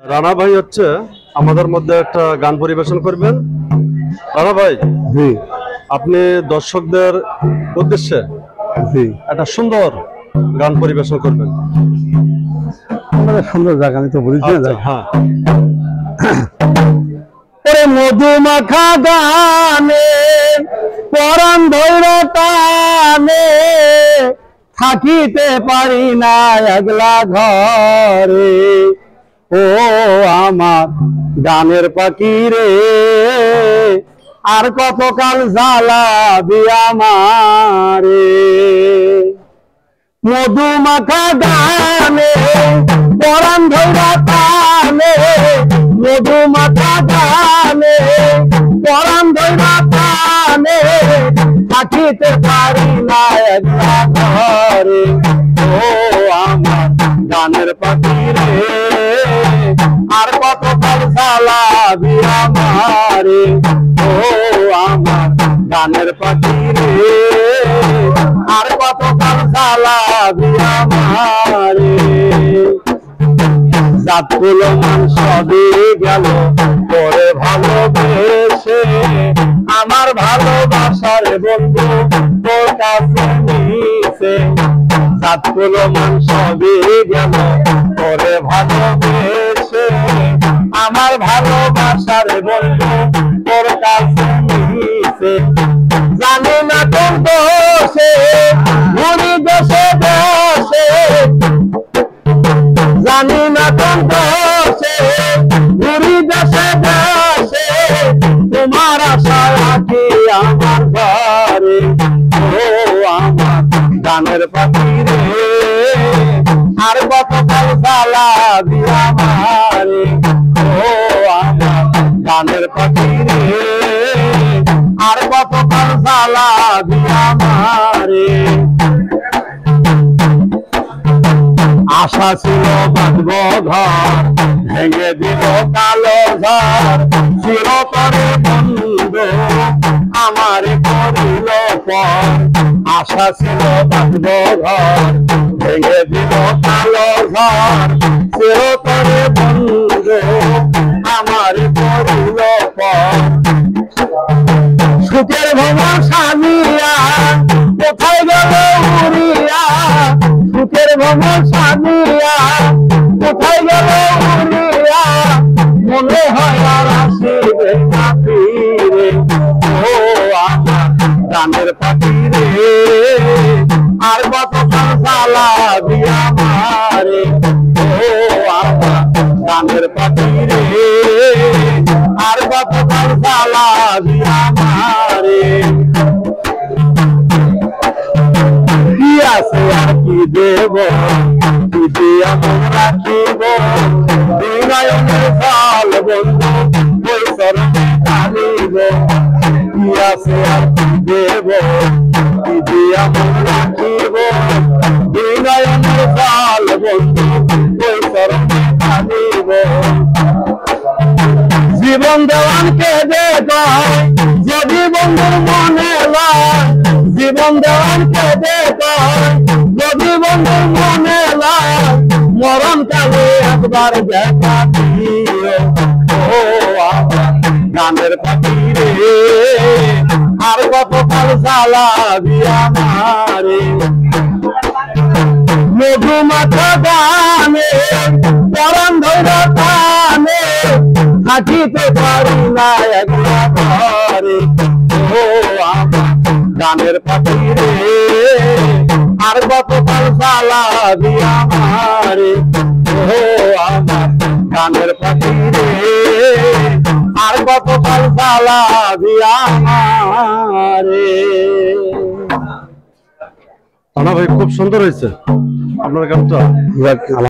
রানা ভাই হচ্ছে আমাদের মধ্যে একটা গান পরিবেশন করবেন। রানা ভাই, জি আপনি দর্শকদের উদ্দেশ্যে জি একটা সুন্দর গান পরিবেশন করবেন। আমাদের সুন্দর জায়গা আমি তো বলেছি না। আচ্ছা, হ্যাঁ। ওরে মধুমাখা গানে পরাণ ধৈর টানে থাকিতে পারি না একলা ঘরে। ও আমার গানের পাখি রে, আর কতকাল জ্বালাবি আমারে। মধুমাখা গানে পরাণ ধৈর টানে, মধুমাখা গানে পরাণ ধৈর টানে থাকিতে পারি না একলা ঘরে। ও আমার গানের পাখি রে, আর কতকাল জ্বালাবি আমারে। ও আমার গানের পাখি রে, আর কতকাল জ্বালাবি আমারে। জাতগুলো মান সবই গেল পরে ভালোবেসে, আমার ভালোবাসার বন্ধু তোর কাছে নিছে। জাতগুলো মান সবই গেল পরে ভালোবেসে, আমার ভালোবাসার বন্ধু তোর কাছে নিছে। জানি না কোন দোষে ঘুরি দেশে দেশে, জানি না কোন দোষে ঘুরি দেশে দেশে, তোমার আশায় আছি আমার ঘরে। ও আমার গানের পাখি রে, আর কতকাল জ্বালাবি আমারে। ও আমার গানের পাখি রে, আর কতকাল জ্বালাবি আমারে। আশা ছিল বাঁধব ঘর, ভেঙে দিল কালো ঝড়। চিরতরে বন্ধু আমার করিল পর। আশা ছিল বাঁধব ঘর, ভেঙে দিল কালো ঝড়। চিরতরে বন্ধু আমার করিল পর। সুখের ভ্রমণ সামিয়া কোথায় গেল উড়িয়া, সুখের ভ্রমণ সামিয়া কোথায় গেল উড়িয়া, মনে হয় আর আসিবে না ফিরে। ও আমার গানের পাখি রে, আর কতকাল জ্বালাবি আমারে। ও আমার গানের পাখি রে, আর কতকাল জ্বালাবি আমারে। কি আছে আর কি দেব, কি দিয়া মন রাখিব, বিনয়নের ফল বন্ধু ওই চরণে ঢালিব। কি আছে আর কি দেব, কি দিয়া মন রাখিব, বিনয়নের ফল বন্ধু ওই চরণে ঢালিব। জীবন দেওয়ানকে দেব যদি বন্ধুর মনে লয়, জীবন দেওয়ানকে দেব যদি বন্ধুর মনে লয়, মরণ কালে একবার দেখা দিও। ও আমার গানের পাখি রে, আর কতকাল জ্বালাবি আমারে। মধুমাখা গানে পরাণ ধৈর টানে থাকিতে পারি না একলা ঘরে। ও আমার গানের পাখি রে, আর কতকাল জ্বালাবি আমারে। ও আমার গানের পাখি রে, আর কতকাল জ্বালাবি আমারে। রানা ভাই, খুব সুন্দর হয়েছে আপনার গানটা।